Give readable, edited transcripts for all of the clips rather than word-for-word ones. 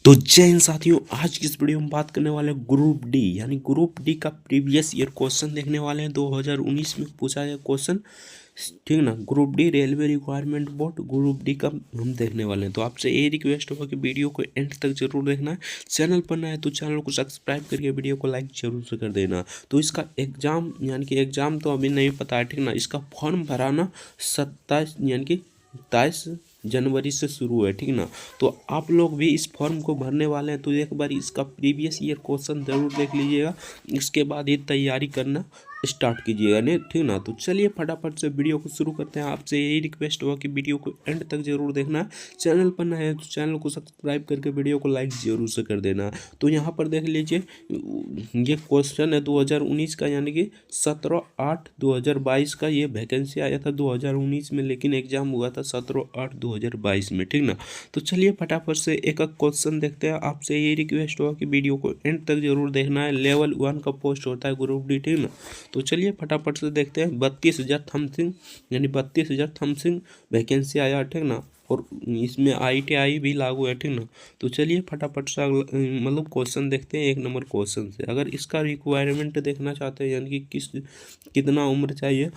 तो जय हिंद साथियों, आज की इस वीडियो में बात करने वाले हैं ग्रुप डी यानी ग्रुप डी का प्रीवियस ईयर क्वेश्चन देखने वाले हैं। 2019 में पूछा गया क्वेश्चन, ठीक ना। Group D railway requirement board group D का हम देखने वाले हैं। तो आपसे ये रिक्वेस्ट होगा कि वीडियो को एंड तक जरूर देखना है। चैनल पर नया है तो चैनल को सब्सक्राइब करके वीडियो को लाइक जरूर से कर देना। तो इसका एग्जाम यानी कि एग्जाम तो अभी नहीं पता है, ठीक ना। इसका फॉर्म भराना 27 यानी कि 27 जनवरी से शुरू है, ठीक ना। तो आप लोग भी इस फॉर्म को भरने वाले हैं तो एक बार इसका प्रीवियस ईयर क्वेश्चन जरूर देख लीजिएगा, इसके बाद ही तैयारी करना स्टार्ट कीजिएगा, नहीं, ठीक ना। तो चलिए फटाफट से वीडियो को शुरू करते हैं। आपसे यही रिक्वेस्ट हुआ कि वीडियो को एंड तक जरूर देखना है। चैनल पर नया है तो चैनल को सब्सक्राइब करके वीडियो को लाइक जरूर से कर देना। तो यहाँ पर देख लीजिए, ये क्वेश्चन है 2019 का यानी कि 17/8/2022 का। ये वैकेंसी आया था 2019 में, लेकिन एग्जाम हुआ था 17/8/2022 में, ठीक ना। तो चलिए फटाफट से एक एक क्वेश्चन देखते हैं। आपसे ये रिक्वेस्ट होगा कि वीडियो को एंड तक जरूर देखना है। लेवल 1 का पोस्ट होता है ग्रुप डी, ठीक ना। तो चलिए फटाफट से देखते हैं। 32,000 समथिंग यानी 32,000 समथिंग वैकेंसी आया, ठीक ना। और इसमें ITI भी लागू है, ठीक ना। तो चलिए फटाफट से मतलब क्वेश्चन देखते हैं। एक नंबर क्वेश्चन से अगर इसका रिक्वायरमेंट देखना चाहते हैं यानी कि कितना उम्र चाहिए,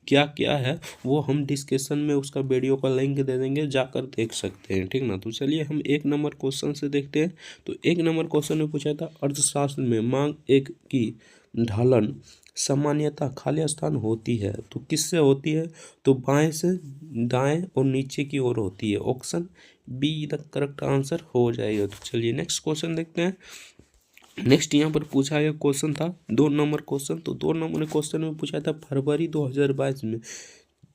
क्या क्या है, वो हम डिस्कशन में उसका वीडियो का लिंक दे देंगे, जाकर देख सकते हैं, ठीक ना। तो चलिए हम एक नंबर क्वेश्चन से देखते हैं। तो एक नंबर क्वेश्चन में पूछा था, अर्थशास्त्र में मांग एक की ढालन सामान्यतः खाली स्थान होती है तो किससे होती है? तो बाएं से दाएं और नीचे की ओर होती है। Option B the correct answer हो जाएगा। तो चलिए नेक्स्ट क्वेश्चन देखते हैं। नेक्स्ट यहाँ पर पूछा गया क्वेश्चन था 2 नंबर क्वेश्चन। तो 2 नंबर क्वेश्चन में पूछा था, फरवरी 2022 में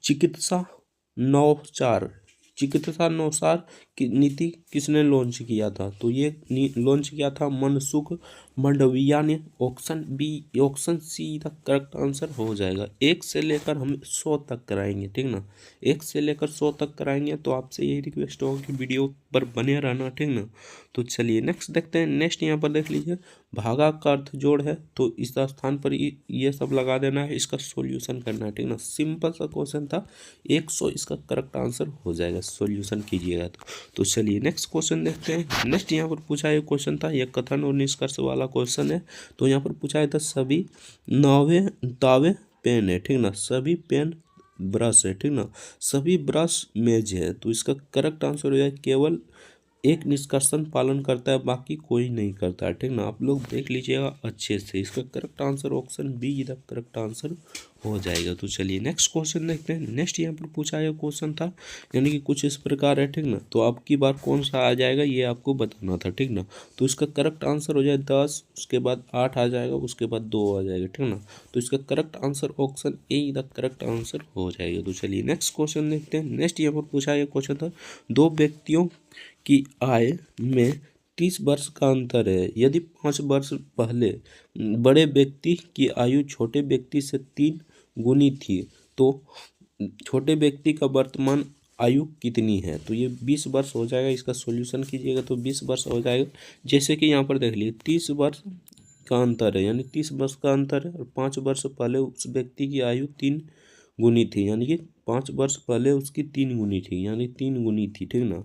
चिकित्सा नवाचार की नीति किसने लॉन्च किया था? तो ये लॉन्च किया था मनसुख मंडाविया ने। Option B, option C the correct answer हो जाएगा। 1 से लेकर हम 100 तक कराएंगे, ठीक ना। 1 से लेकर 100 तक कराएंगे। तो आपसे यही रिक्वेस्ट होगा कि वीडियो पर बने रहना, ठीक ना। तो चलिए नेक्स्ट देखते हैं। नेक्स्ट यहाँ पर देख लीजिए, भागा का अर्थ जोड़ है तो इस स्थान पर ये सब लगा देना है, इसका सॉल्यूशन करना है, ठीक ना। सिंपल सा क्वेश्चन था, 100 इसका करेक्ट आंसर हो जाएगा, सॉल्यूशन कीजिएगा। तो चलिए नेक्स्ट क्वेश्चन देखते हैं। नेक्स्ट यहाँ पर पूछा ये क्वेश्चन था, यह कथन और निष्कर्ष वाला क्वेश्चन है। तो यहाँ पर पूछा था, सभी नावे दावे पेन है, ठीक ना। सभी पेन ब्रश है, ठीक ना। सभी ब्रश मेज है। तो इसका करेक्ट आंसर हो जाए, केवल एक निष्कर्षण पालन करता है, बाकी कोई नहीं करता है, ठीक ना। आप लोग देख लीजिएगा अच्छे से। इसका करेक्ट आंसर ऑप्शन बी इधर करेक्ट आंसर हो जाएगा। तो चलिए नेक्स्ट क्वेश्चन देखते हैं। नेक्स्ट यहाँ पर पूछा गया क्वेश्चन था यानी कि कुछ इस प्रकार है, ठीक ना। तो आपकी बार कौन सा आ जाएगा ये आपको बताना था, ठीक ना। तो इसका करेक्ट आंसर हो जाए 10, उसके बाद 8 आ जाएगा, उसके बाद 2 आ जाएगा, ठीक ना। तो इसका करेक्ट आंसर ऑप्शन ए इधर करेक्ट आंसर हो जाएगा। तो चलिए नेक्स्ट क्वेश्चन देखते हैं। नेक्स्ट यहाँ पर पूछा गया क्वेश्चन था, 2 व्यक्तियों की आय में 30 वर्ष का अंतर है। यदि 5 वर्ष पहले बड़े व्यक्ति की आयु छोटे व्यक्ति से 3 गुनी थी तो छोटे व्यक्ति का वर्तमान आयु कितनी है? तो ये 20 वर्ष हो जाएगा। इसका सॉल्यूशन कीजिएगा तो 20 वर्ष हो जाएगा। जैसे कि यहाँ पर देख लीजिए, 30 वर्ष का अंतर है यानी 30 वर्ष का अंतर है, और 5 वर्ष पहले उस व्यक्ति की आयु 3 गुनी थी यानी कि 5 वर्ष पहले उसकी 3 गुनी थी यानी 3 गुनी थी, ठीक ना।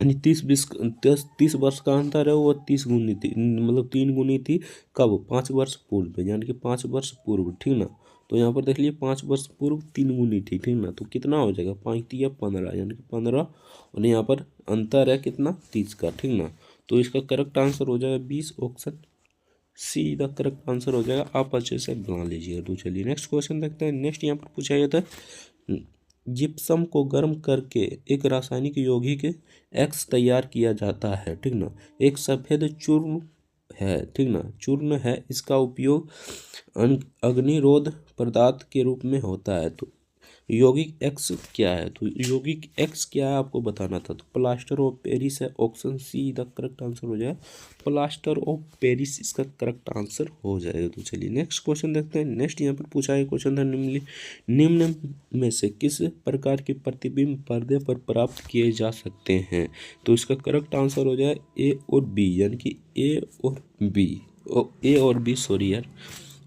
यानी 30 वर्ष का अंतर है, वो 30 गुनी थी, मतलब 3 गुनी थी। कब? 5 वर्ष पूर्व यानी कि 5 वर्ष पूर्व, ठीक ना। तो यहाँ पर देख लीजिए, 5 वर्ष पूर्व 3 गुनी थी, ठीक ना। तो कितना हो जाएगा? 5 या 15 यानी कि 15, और यहाँ पर अंतर है कितना? 30 का, ठीक ना। तो इसका करेक्ट आंसर हो जाएगा 20, option C the correct answer हो जाएगा। आप अच्छे से बना लीजिएगा। तो चलिए नेक्स्ट क्वेश्चन देखते हैं। नेक्स्ट यहाँ पर पूछा गया था, जिप्सम को गर्म करके एक रासायनिक यौगिक एक्स तैयार किया जाता है, ठीक ना। एक सफ़ेद चूर्ण है, ठीक ना, चूर्ण है। इसका उपयोग अग्निरोध पदार्थ के रूप में होता है। तो यौगिक एक्स क्या है? तो यौगिक एक्स क्या है आपको बताना था। तो प्लास्टर ऑफ पेरिस है, option C the correct answer हो जाएगा। प्लास्टर ऑफ पेरिस इसका करेक्ट आंसर हो जाएगा। तो चलिए नेक्स्ट क्वेश्चन देखते हैं। नेक्स्ट यहाँ पर पूछा है क्वेश्चन था, निम्न में से किस प्रकार के प्रतिबिंब पर्दे पर प्राप्त किए जा सकते हैं? तो इसका करेक्ट आंसर हो जाए ए और बी यानी कि ए और बी, सॉरी यार,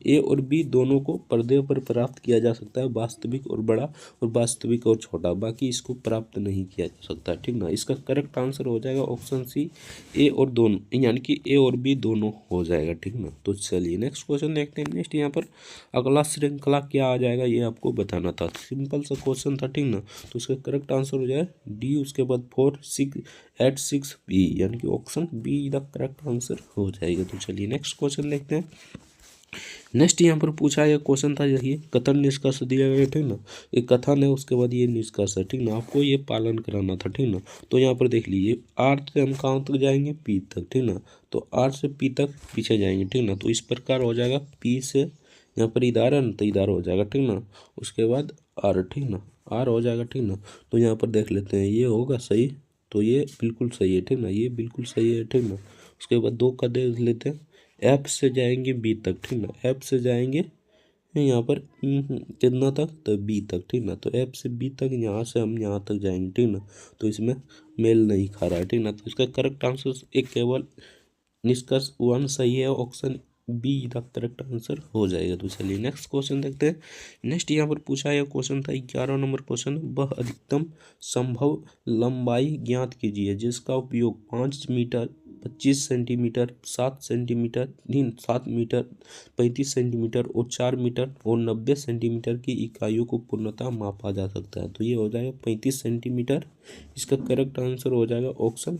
ए और बी दोनों को पर्दे पर प्राप्त किया जा सकता है, वास्तविक और बड़ा और वास्तविक और छोटा, बाकी इसको प्राप्त नहीं किया जा सकता, ठीक ना। इसका करेक्ट आंसर हो जाएगा ऑप्शन सी, ए और दोनों, यानी कि ए और बी दोनों हो जाएगा, ठीक ना। तो चलिए नेक्स्ट क्वेश्चन देखते हैं। नेक्स्ट यहाँ पर अगला श्रृंखला क्या आ जाएगा ये आपको बताना था, सिंपल सा क्वेश्चन था, ठीक ना। तो इसका करेक्ट आंसर हो जाए डी, उसके बाद 4 6 8 6 बी, यानी कि option B the correct answer हो जाएगा। तो चलिए नेक्स्ट क्वेश्चन देखते हैं। नेक्स्ट यहाँ पर पूछा यह क्वेश्चन था, यही कथन निष्कर्ष दिया गया, ठीक ना। एक कथन है, उसके बाद ये निष्कर्ष है, ठीक ना। आपको ये पालन कराना था, ठीक ना। तो यहाँ पर देख लीजिए, आर से हम कहाँ तक जाएंगे, पी तक, ठीक ना। तो आर से पी तक पीछे जाएंगे, ठीक ना। तो इस प्रकार हो जाएगा, पी से यहाँ पर इधर है ना, तो इधर हो जाएगा, ठीक ना। उसके बाद आर, ठीक ना, आर हो जाएगा, ठीक ना। तो यहाँ पर देख लेते हैं, ये होगा सही, तो ये बिल्कुल सही है, ठीक ना, ये बिल्कुल सही है, ठीक ना। उसके बाद 2 का देख लेते हैं, एफ से जाएंगे बी तक, ठीक ना। एफ से जाएंगे यहाँ पर कितना तक, तो बी तक, ठीक ना। तो एफ से बी तक, यहाँ से हम यहाँ तक जाएंगे, ठीक ना। तो इसमें मेल नहीं खा रहा है, ठीक ना। तो इसका करेक्ट आंसर एक केवल निष्कर्ष 1 सही है, option B the correct answer हो जाएगा। तो चलिए नेक्स्ट क्वेश्चन देखते हैं। नेक्स्ट यहाँ पर पूछा यह क्वेश्चन था 11 नंबर क्वेश्चन, वह अधिकतम संभव लंबाई ज्ञात कीजिए जिसका उपयोग 5 metre 25 centimetre 7 centimetre 7 metre 35 centimetre और 4 मीटर और 90 सेंटीमीटर की इकाइयों को पूर्णतः मापा जा सकता है। तो ये हो जाएगा 35 सेंटीमीटर। इसका करेक्ट आंसर हो जाएगा option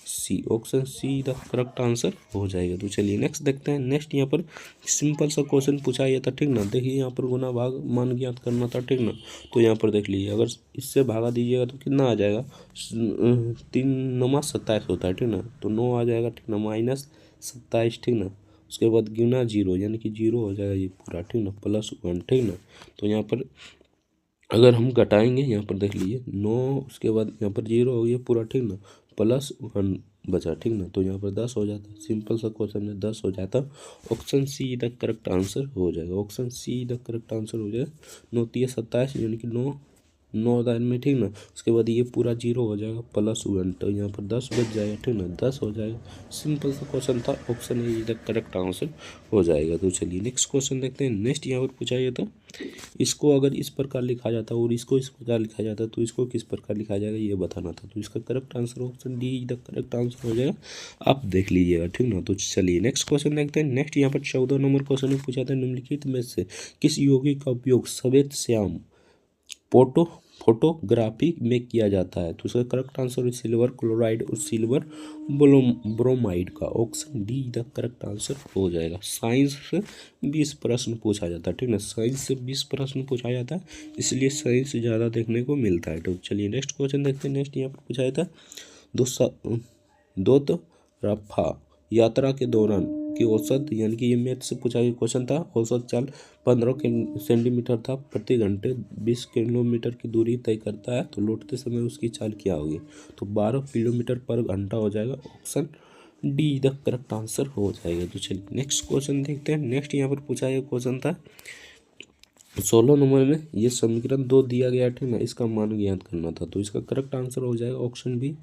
C, option C the correct answer हो जाएगा। तो चलिए नेक्स्ट देखते हैं। नेक्स्ट यहाँ पर सिंपल सा क्वेश्चन पूछा गया था, ठीक ना। देखिए यहाँ पर गुना भाग मान ज्ञात करना था, ठीक ना। तो यहाँ पर देख लीजिए, अगर इससे भागा दीजिएगा तो कितना आ जाएगा, 3 × 27 होता है, ठीक ना। तो 9 आ जाएगा, ठीक ना, -27, ठीक ना। उसके बाद गुना 0, यानी कि 0 हो जाएगा ये पूरा, ठीक ना, +1, ठीक ना। तो यहाँ पर अगर हम घटाएंगे, यहाँ पर देख लीजिए 9, उसके बाद यहाँ पर 0 हो गया पूरा, ठीक ना, +1 बचा, ठीक ना। तो यहाँ पर 10 हो जाता, सिंपल सा क्वेश्चन है, 10 हो जाता। Option C the correct answer हो जाएगा, option C the correct answer हो जाएगा। 9 × 27, यानी कि 9 दान में, ठीक ना। उसके बाद ये पूरा 0 हो जाएगा, +1, तो यहाँ पर 10 बच जाएगा, ठीक ना, 10 हो जाएगा। सिंपल सा क्वेश्चन था, option A the correct answer हो जाएगा। तो चलिए नेक्स्ट क्वेश्चन देखते हैं। नेक्स्ट यहाँ पर पूछा गया था, इसको अगर इस प्रकार लिखा जाता और इसको इस प्रकार लिखा जाता तो इसको किस प्रकार लिखा जाएगा ये बताना था। तो इसका correct answer option D the correct answer हो जाएगा, आप देख लीजिएगा, ठीक ना। तो चलिए नेक्स्ट क्वेश्चन देखते हैं। नेक्स्ट यहाँ पर 14 नंबर क्वेश्चन में पूछा था, निम्नलिखित में से किस यौगिक का उपयोग सफेद श्याम फोटोग्राफी में किया जाता है। तो उसका करेक्ट आंसर है सिल्वर क्लोराइड और सिल्वर ब्रोमाइड का, option D the correct answer हो जाएगा। साइंस से 20 प्रश्न पूछा जाता है, ठीक ना, साइंस से 20 प्रश्न पूछा जाता है, इसलिए साइंस ज़्यादा देखने को मिलता है। तो चलिए नेक्स्ट क्वेश्चन देखते हैं। नेक्स्ट यहाँ पर पूछा जाता है, दोत रफा यात्रा के दौरान की औसत, यानी कि ये मैथ से पूछा गया क्वेश्चन था, औसत चाल 15 सेंटीमीटर था प्रति घंटे, 20 किलोमीटर की दूरी तय करता है, तो लौटते समय उसकी चाल क्या होगी। तो 12 किलोमीटर पर घंटा हो जाएगा, option D the correct answer हो जाएगा। तो चलिए नेक्स्ट क्वेश्चन देखते हैं। नेक्स्ट यहाँ पर पूछा गया क्वेश्चन था 16 नंबर में, ये समीकरण 2 दिया गया, ठीक ना, इसका मान ज्ञात करना था। तो इसका करेक्ट आंसर हो जाएगा option B,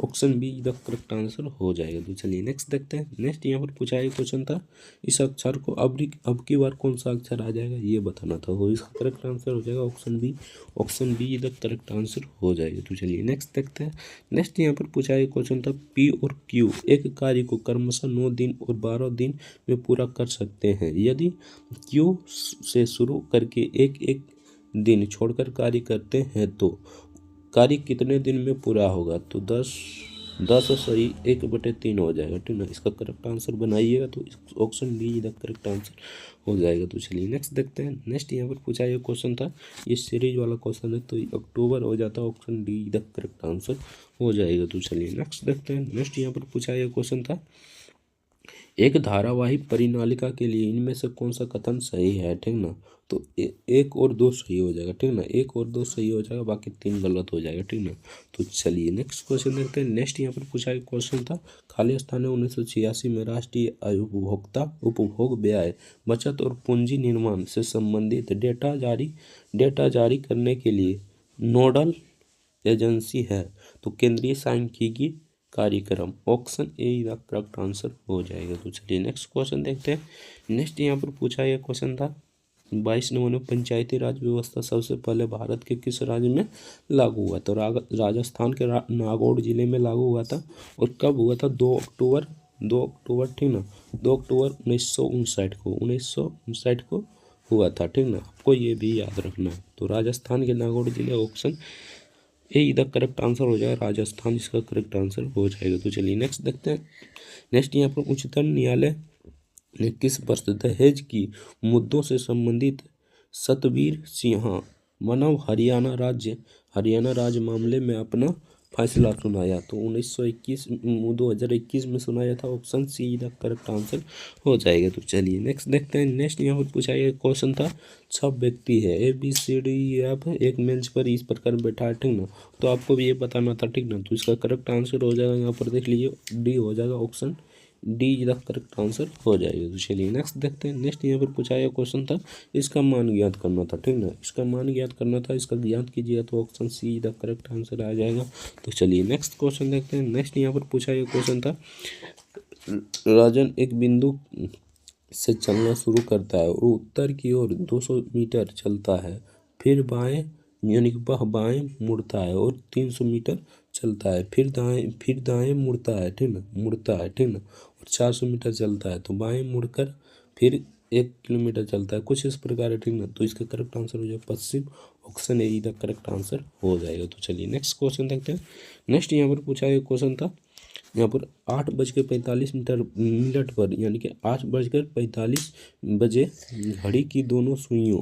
option B the correct answer हो जाएगा। तो चलिए नेक्स्ट देखते हैं। नेक्स्ट यहाँ पर पूछा गया क्वेश्चन था, इस अक्षर को अब की बार कौन सा अक्षर आ जाएगा ये बताना था। वो इसका करेक्ट आंसर हो जाएगा option B, option B the correct answer हो जाएगा। तो चलिए नेक्स्ट देखते हैं। नेक्स्ट यहाँ पर पूछा गया क्वेश्चन था, पी और क्यू एक कार्य को क्रमशः 9 दिन और 12 दिन में पूरा कर सकते हैं। यदि क्यू से शुरू करके एक एक दिन छोड़कर कार्य करते हैं तो कार्य कितने दिन में पूरा होगा। तो 10 सही 1/3 हो जाएगा, ठीक ना। इसका करेक्ट आंसर बनाइएगा, तो option B the correct answer हो जाएगा। तो चलिए नेक्स्ट देखते हैं। नेक्स्ट यहाँ पर पूछा ये क्वेश्चन था, ये सीरीज वाला क्वेश्चन है, तो अक्टूबर हो जाता है, option D the correct answer हो जाएगा। तो चलिए नेक्स्ट देखते हैं। नेक्स्ट यहाँ पर पूछा यह क्वेश्चन था, एक धारावाहिक परिनालिका के लिए इनमें से कौन सा कथन सही है, ठीक ना। तो 1 और 2 सही हो जाएगा, ठीक ना, 1 और 2 सही हो जाएगा, बाकी 3 गलत हो जाएगा, ठीक ना। तो चलिए नेक्स्ट क्वेश्चन देखते हैं। नेक्स्ट यहाँ पर पूछा गया क्वेश्चन था, खाली स्थान है 1986 में राष्ट्रीय उपभोक्ता उपभोग व्यय बचत और पूंजी निर्माण से संबंधित डेटा जारी करने के लिए नोडल एजेंसी है। तो केंद्रीय सांख्यिकी कार्यक्रम। Option A the correct answer हो जाएगा। तो चलिए नेक्स्ट क्वेश्चन देखते हैं। नेक्स्ट यहाँ पर पूछा गया क्वेश्चन था 22 नंबर में, पंचायती राज व्यवस्था सबसे पहले भारत के किस राज्य में लागू हुआ? तो राजस्थान के नागौर जिले में लागू हुआ था। और कब हुआ था? 2 अक्टूबर ठीक ना, 2 अक्टूबर 1959 को हुआ था, ठीक ना। आपको ये भी याद रखना है। तो राजस्थान के नागौर जिले, ऑप्शन ए इधर करेक्ट आंसर हो जाएगा, राजस्थान इसका करेक्ट आंसर हो जाएगा। तो चलिए नेक्स्ट देखते हैं। नेक्स्ट यहाँ पर उच्चतम न्यायालय ने किस वर्ष दहेज की मुद्दों से संबंधित सतवीर सिन्हा मानव हरियाणा राज्य मामले में अपना फैसला सुनाया? तो 2021 में सुनाया था। Option C the correct answer हो जाएगा। तो चलिए नेक्स्ट देखते हैं। नेक्स्ट यहाँ पर पूछा गया क्वेश्चन था 6 व्यक्ति है ABCDEF एक बेंच पर इस प्रकार बैठा है, ठीक ना। तो आपको भी ये बताना था, ठीक ना। तो इसका करेक्ट आंसर हो जाएगा, यहाँ पर देख लीजिए डी हो जाएगा। Option D the correct answer हो जाएगा। तो चलिए नेक्स्ट देखते हैं। नेक्स्ट यहाँ पर पूछा गया क्वेश्चन था इसका मान ज्ञात करना था, ठीक ना। इसका मान ज्ञात करना था, इसका ज्ञात कीजिएगा तो option C the correct answer आ जाएगा। तो चलिए नेक्स्ट क्वेश्चन देखते हैं। नेक्स्ट यहाँ पर पूछा गया क्वेश्चन था राजन एक बिंदु से चलना शुरू करता है और उत्तर की ओर 200 मीटर चलता है, फिर बाएं यानी कि वह बाएं मुड़ता है और 300 मीटर चलता है, फिर दाएं मुड़ता है, ठीक ना, और 400 मीटर चलता है। तो बाएं मुड़कर फिर 1 किलोमीटर चलता है, कुछ इस प्रकार है, ठीक ना। तो इसका करेक्ट आंसर हो जाएगा पश्चिम। Option A the correct answer हो जाएगा। तो चलिए नेक्स्ट क्वेश्चन देखते हैं। नेक्स्ट यहाँ पर पूछा गया क्वेश्चन था यहाँ पर 8:45 पर यानी कि 8:45 बजे घड़ी की दोनों सुइयों,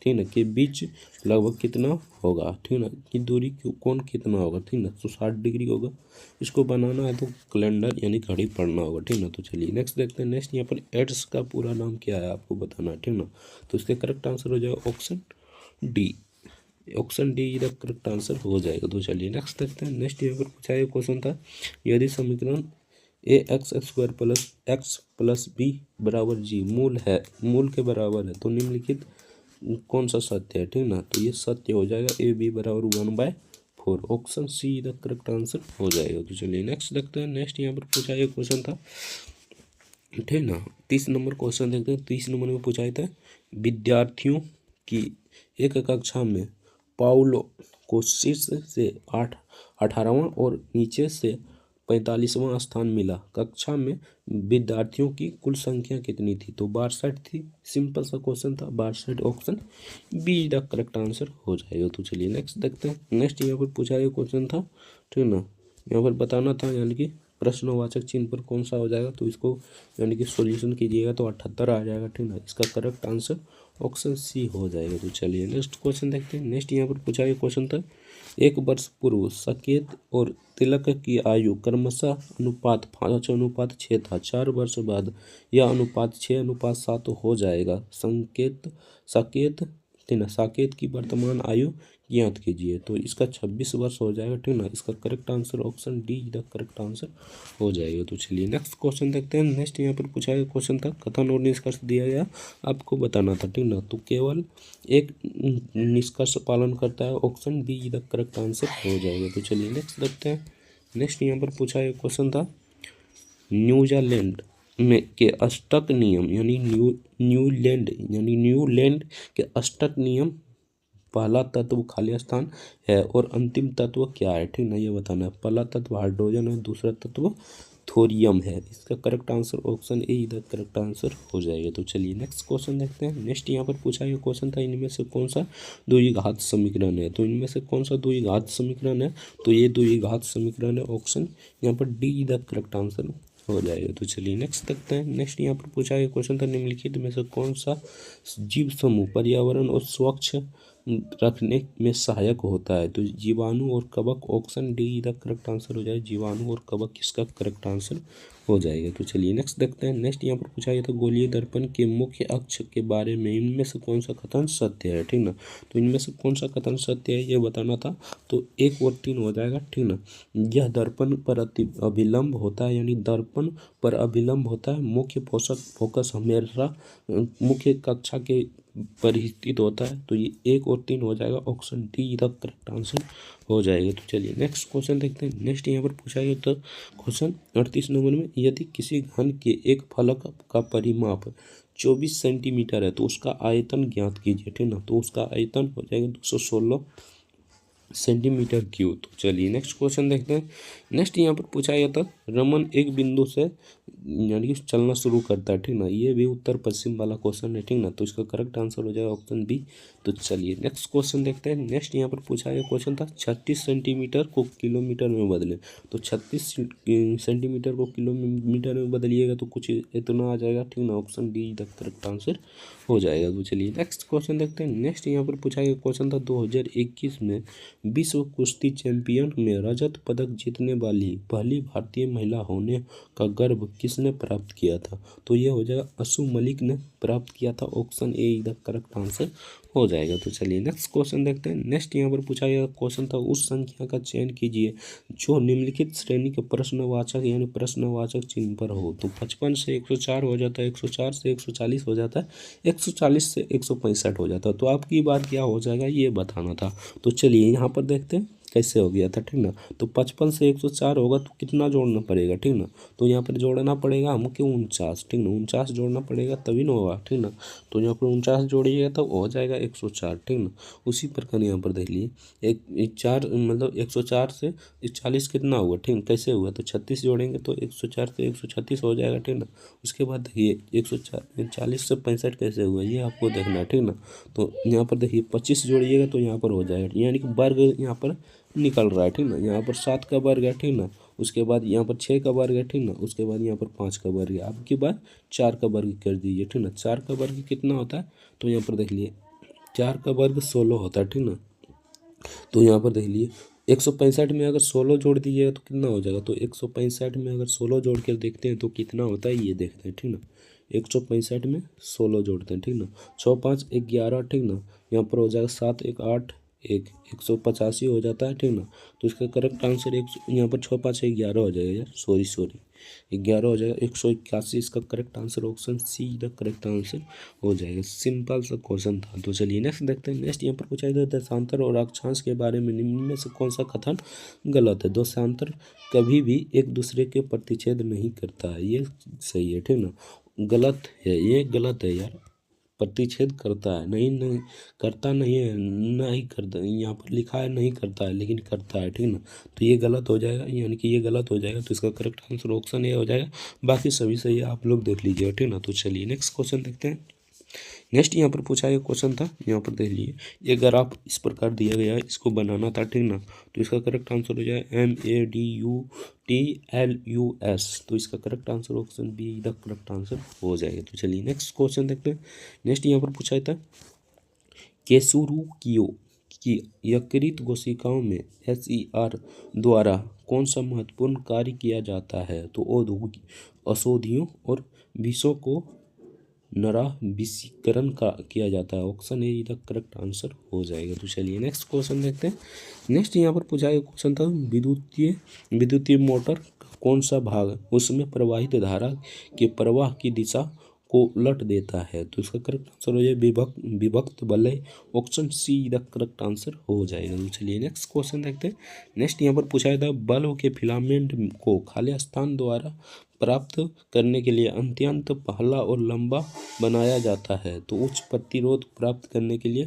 ठीक ना, के बीच लगभग कितना होगा, ठीक ना, कि दूरी कौन कितना होगा, ठीक ना। तो 60 डिग्री होगा। इसको बनाना है तो कैलेंडर यानी घड़ी पढ़ना होगा, ठीक ना। तो चलिए नेक्स्ट देखते हैं। नेक्स्ट यहाँ पर एड्स का पूरा नाम क्या है आपको बताना है, ठीक ना। तो इसका करेक्ट आंसर हो जाएगा ऑप्शन डी इधर करेक्ट आंसर हो जाएगा। तो चलिए नेक्स्ट देखते हैं। नेक्स्ट यहाँ पर पूछा गया क्वेश्चन था यदि समीकरण ax² + x + b = g मूल के बराबर है तो निम्नलिखित कौन सा सत्य है, ठीक ना। तो ये सत्य हो जाएगा AB = 1/4। Option C the correct answer हो जाएगा। तो चलिए नेक्स्ट देखते हैं। नेक्स्ट यहाँ पर पूछा गया क्वेश्चन था, ठीक ना, 30 नंबर क्वेश्चन देखते हैं। 30 नंबर में पूछा था विद्यार्थियों की एक कक्षा में पाउलो को शीर्ष से 18वां और नीचे से 45वां स्थान मिला। कक्षा में विद्यार्थियों की कुल संख्या कितनी थी? तो 62 थी। सिंपल सा क्वेश्चन था, 62। Option B the correct answer हो जाएगा। तो चलिए नेक्स्ट देखते हैं। नेक्स्ट यहाँ पर पूछा गया क्वेश्चन था, ठीक ना, यहाँ पर बताना था यानी कि प्रश्नवाचक चिन्ह पर कौन सा हो जाएगा। तो इसको यानी कि सॉल्यूशन कीजिएगा तो 78 आ जाएगा, ठीक ना। इसका करेक्ट आंसर ऑप्शन सी हो जाएगा। तो चलिए नेक्स्ट क्वेश्चन देखते हैं। नेक्स्ट यहाँ पर पूछा गया क्वेश्चन था 1 वर्ष पूर्व साकेत और तिलक की आयु क्रमशः अनुपात 5:6 था। 4 वर्ष बाद यह अनुपात 6:7 हो जाएगा। साकेत की वर्तमान आयु ज्ञात कीजिए। तो इसका 26 वर्ष हो जाएगा, ठीक ना। इसका correct answer option D the correct answer हो जाएगा। तो चलिए नेक्स्ट क्वेश्चन देखते हैं। नेक्स्ट यहाँ पर पूछा गया क्वेश्चन था कथन और निष्कर्ष दिया गया, आपको बताना था, ठीक ना। तो केवल एक निष्कर्ष पालन करता है। Option B the correct answer हो जाएगा। तो चलिए नेक्स्ट देखते हैं। नेक्स्ट यहाँ पर पूछा गया क्वेश्चन था न्यूजीलैंड में के अष्टक नियम यानी न्यूलैंड के अष्टक नियम पहला तत्व खाली स्थान है और अंतिम तत्व क्या है, ठीक ना, ये बताना है। पहला तत्व हाइड्रोजन है, दूसरा तत्व थोरियम है। इसका करेक्ट आंसर ऑप्शन ए इधर करेक्ट आंसर हो जाएगा। तो चलिए नेक्स्ट क्वेश्चन देखते हैं। नेक्स्ट यहाँ पर पूछा गया क्वेश्चन था इनमें से कौन सा द्विघात समीकरण है। तो इनमें से कौन सा द्विघात समीकरण है? तो ये द्विघात समीकरण है। ऑप्शन यहाँ पर डी इधर करेक्ट आंसर हो जाएगा। तो चलिए नेक्स्ट देखते हैं। नेक्स्ट यहाँ पर पूछा गया क्वेश्चन था निम्नलिखित में से कौन सा जीव समूह पर्यावरण और स्वच्छ रखने में सहायक होता है? तो जीवाणु और कवक। Option D the correct answer हो जाए, जीवाणु और कवक इसका करेक्ट आंसर हो जाएगा। तो चलिए नेक्स्ट देखते हैं। नेक्स्ट यहाँ पर पूछा गया था गोलीय दर्पण के मुख्य अक्ष के बारे में इनमें से कौन सा कथन सत्य है, ठीक ना। तो इनमें से कौन सा कथन सत्य है ये बताना था। तो 1 और 3 हो जाएगा, ठीक ना। यह दर्पण पर अभिलंब होता है यानी दर्पण पर अभिलंब होता है। मुख्य फोकस हमेशा मुख्य कक्षा के पर स्थित होता है। तो ये 1 और 3 हो जाएगा, option D the correct answer हो जाएगा। तो चलिए नेक्स्ट क्वेश्चन देखते हैं। नेक्स्ट यहाँ पर पूछा गया तो क्वेश्चन 38 नंबर में, यदि किसी घन के एक फलक का परिमाप 24 सेंटीमीटर है तो उसका आयतन ज्ञात कीजिए, ठीक ना। तो उसका आयतन हो जाएगा 216 सेंटीमीटर क्यूब। तो चलिए नेक्स्ट क्वेश्चन देखते हैं। नेक्स्ट यहाँ पर पूछा गया था, रमन एक बिंदु से यानी कि चलना शुरू करता है, ठीक ना। ये भी उत्तर पश्चिम वाला क्वेश्चन है, ठीक ना। तो इसका करेक्ट आंसर हो जाएगा ऑप्शन बी। तो चलिए नेक्स्ट क्वेश्चन देखते हैं। नेक्स्ट यहाँ पर पूछा गया क्वेश्चन था, 36 सेंटीमीटर को किलोमीटर में बदलें। तो 36 सेंटीमीटर को किलोमीटर में बदलिएगा तो कुछ इतना आ जाएगा, ठीक ना। Option D the correct answer हो जाएगा। तो चलिए नेक्स्ट क्वेश्चन देखते हैं। नेक्स्ट यहाँ पर पूछा गया क्वेश्चन था, 2021 में विश्व कुश्ती चैंपियन में रजत पदक जीतने वाली पहली भारतीय महिला होने का गर्व किसने प्राप्त किया था। तो ये हो जाएगा असू मलिक ने प्राप्त किया था। ऑप्शन ए इधर करेक्ट आंसर हो जाएगा। तो चलिए नेक्स्ट क्वेश्चन देखते हैं। नेक्स्ट यहाँ पर पूछा गया क्वेश्चन था, उस संख्या का चयन कीजिए जो निम्नलिखित श्रेणी के प्रश्नवाचक यानी प्रश्नवाचक चिन्ह पर हो। तो 55 से 104 हो जाता है, 104 से 140 हो जाता है, 140 से 165 हो जाता है। तो आपकी बात क्या हो जाएगा ये बताना था। तो चलिए यहाँ पर देखते हैं कैसे हो गया था, ठीक ना। तो 55 से 104 होगा तो कितना जोड़ना पड़ेगा, ठीक ना। तो यहाँ पर जोड़ना पड़ेगा हमको 49, ठीक ना। 49 जोड़ना पड़ेगा तभी ना होगा, ठीक ना। तो यहाँ पर 49 जोड़िएगा तो हो जाएगा 104, ठीक ना। उसी प्रकार यहाँ पर देख लिए एक 4 मतलब 104 से 40 कितना हुआ, ठीक ना। कैसे हुआ, तो 36 जोड़ेंगे तो 104 से 136 हो जाएगा, ठीक ना। उसके बाद देखिए 140 से 65 कैसे हुआ ये आपको देखना है, ठीक ना। तो यहाँ पर देखिए 25 जोड़िएगा तो यहाँ पर हो जाएगा, यानी कि वर्ग यहाँ पर निकल रहा है, ठीक ना। यहाँ पर 7 का वर्ग है, ठीक ना। उसके बाद यहाँ पर 6 का वर्ग है, ठीक ना। उसके बाद यहाँ पर 5 का वर्ग है। अब की बार 4 का वर्ग कर दीजिए, ठीक ना। 4 का वर्ग कितना होता है, तो यहाँ पर देख लिए 4 का वर्ग 16 होता है, ठीक ना। तो यहाँ पर देख लिए 165 में अगर 16 जोड़ दीजिएगा तो कितना हो जाएगा। तो 165 में अगर 16 जोड़ कर देखते हैं तो कितना होता है ये देखते हैं, ठीक ना। 165 में 16 जोड़ते हैं, ठीक ना। 6 5 11, ठीक ना। यहाँ पर हो जाएगा 7 1 8 185 हो जाता है, ठीक ना। तो इसका करेक्ट आंसर यहाँ पर 6 5 11 हो जाएगा यार, सॉरी 11 हो जाएगा, 181 इसका correct answer. Option C the correct answer हो जाएगा। सिंपल सा क्वेश्चन था। तो चलिए नेक्स्ट देखते हैं। नेक्स्ट यहाँ पर पूछा गया दशांतर और अक्षांश के बारे में निम्न में से कौन सा कथन गलत है। दशांतर कभी भी एक दूसरे के प्रतिच्छेद नहीं करता है, ये सही है, ठीक ना। गलत है, ये गलत है यार, प्रतिच्छेद करता है, नहीं करता नहीं है, नहीं करता, यहाँ पर लिखा है नहीं करता है लेकिन करता है, ठीक ना। तो ये गलत हो जाएगा, यानी कि ये गलत हो जाएगा। तो इसका करेक्ट आंसर ऑप्शन ए हो जाएगा। बाकी सभी सही है, आप लोग देख लीजिएगा, ठीक ना। तो चलिए नेक्स्ट क्वेश्चन देखते हैं। नेक्स्ट यहाँ पर पूछा गया क्वेश्चन था, यहाँ पर देख लीजिए, ये अगर आप इस प्रकार दिया गया है, इसको बनाना था, ठीक ना। तो इसका करेक्ट आंसर हो जाए MADUTLUS। तो इसका correct answer option B the correct answer हो जाएगा। तो चलिए नेक्स्ट क्वेश्चन देखते हैं। नेक्स्ट यहाँ पर पूछा था, केसुरुकियो की यकृत कोशिकाओं में SER द्वारा कौन सा महत्वपूर्ण कार्य किया जाता है। तो औद्योगिक औषधियों और विषों को नराभिषीकरण का किया जाता है। ऑप्शन ए इधर करेक्ट आंसर हो जाएगा। तो चलिए नेक्स्ट क्वेश्चन देखते हैं। नेक्स्ट यहाँ पर पूछा गया क्वेश्चन था, विद्युतीय मोटर का कौन सा भाग उसमें प्रवाहित धारा के प्रवाह की दिशा को उलट देता है। तो इसका करेक्ट आंसर हो जाए विभक्त वलय। Option C the correct answer हो जाएगा। तो चलिए नेक्स्ट क्वेश्चन देखते हैं। नेक्स्ट यहाँ पर पूछा गया था, बल्ब के फिलामेंट को खाली स्थान द्वारा प्राप्त करने के लिए अत्यंत पहला और लंबा बनाया जाता है। तो उच्च प्रतिरोध प्राप्त करने के लिए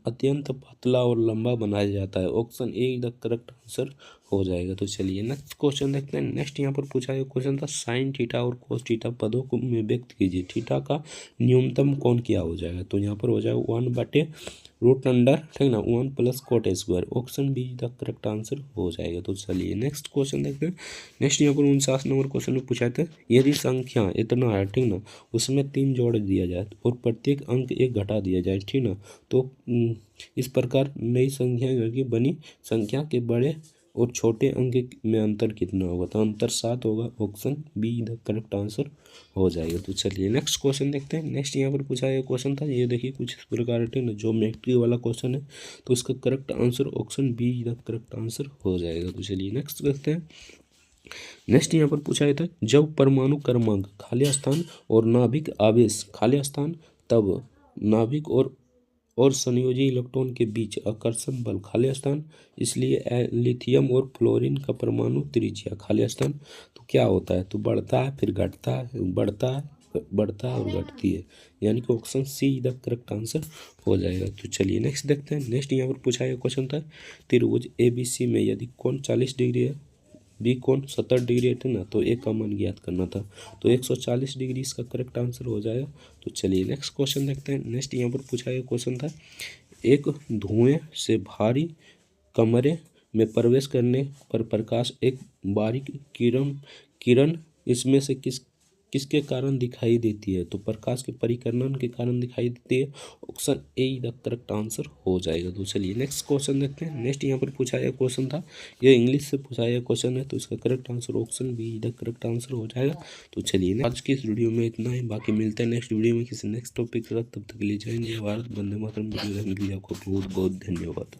अत्यंत पतला और लंबा बनाया जाता है। Option A the correct answer हो जाएगा। तो चलिए नेक्स्ट क्वेश्चन देखते हैं। नेक्स्ट यहाँ पर पूछा गया क्वेश्चन था, साइन थीटा और कोस थीटा पदों को में व्यक्त कीजिए, थीटा का न्यूनतम कौन क्या हो जाएगा। तो यहाँ पर हो जाएगा 1/√, ठीक ना, 1 + cot square. Option B the correct answer हो जाएगा। तो चलिए नेक्स्ट क्वेश्चन देखते हैं। नेक्स्ट यहाँ पर 49 नंबर क्वेश्चन में पूछा था, यदि संख्या इतना है, ठीक ना, उसमें 3 जोड़ दिया जाए और प्रत्येक अंक 1 घटा दिया जाए, ठीक ना। तो इस प्रकार नई संख्या की बनी संख्या के बड़े और छोटे अंक में अंतर कितना होगा। तो अंतर 7 होगा। Option B the correct answer हो जाएगा। तो चलिए नेक्स्ट क्वेश्चन देखते हैं। नेक्स्ट यहाँ पर पूछा गया क्वेश्चन था, ये देखिए कुछ इस प्रकार है ना, ज्योमेट्री वाला क्वेश्चन है। तो इसका correct answer option B the correct answer हो जाएगा। तो चलिए नेक्स्ट देखते हैं। नेक्स्ट यहाँ पर पूछा गया था, जब परमाणु क्रमांक खाली स्थान और नाभिक आवेश खाली स्थान तब नाभिक और संयोजी इलेक्ट्रॉन के बीच आकर्षण बल खाली स्थान, इसलिए लिथियम और फ्लोरीन का परमाणु त्रिज्या खाली स्थान। तो क्या होता है, तो बढ़ता है फिर घटता है, बढ़ता है और घटती है, यानी कि option C the correct answer हो जाएगा। तो चलिए नेक्स्ट देखते हैं। नेक्स्ट यहाँ पर पूछा गया क्वेश्चन था, त्रिभुज ABC में यदि कोण 40 डिग्री है, बी कोण 70 डिग्री है ना, तो ए का मान ज्ञात करना था। तो 140 डिग्री इसका करेक्ट आंसर हो जाएगा। तो चलिए नेक्स्ट क्वेश्चन देखते हैं। नेक्स्ट यहाँ पर पूछा गया क्वेश्चन था, एक धुएं से भारी कमरे में प्रवेश करने पर प्रकाश एक बारीक किरण इसमें से किसके कारण दिखाई देती है। तो प्रकाश के परिकर्णन के कारण दिखाई देती है। Option A the correct answer हो जाएगा। तो चलिए नेक्स्ट क्वेश्चन देखते हैं। नेक्स्ट यहाँ पर पूछा गया क्वेश्चन था, ये इंग्लिश से पूछा गया क्वेश्चन है, तो इसका correct answer option B the correct answer हो जाएगा। तो चलिए आज की इस वीडियो में इतना ही, बाकी मिलते हैं नेक्स्ट वीडियो में किसी नेक्स्ट टॉपिक के साथ। तब तक के लिए जय हिंद, जय भारत, वंदे मातरम। वीडियो देखने के लिए आपको बहुत बहुत धन्यवाद।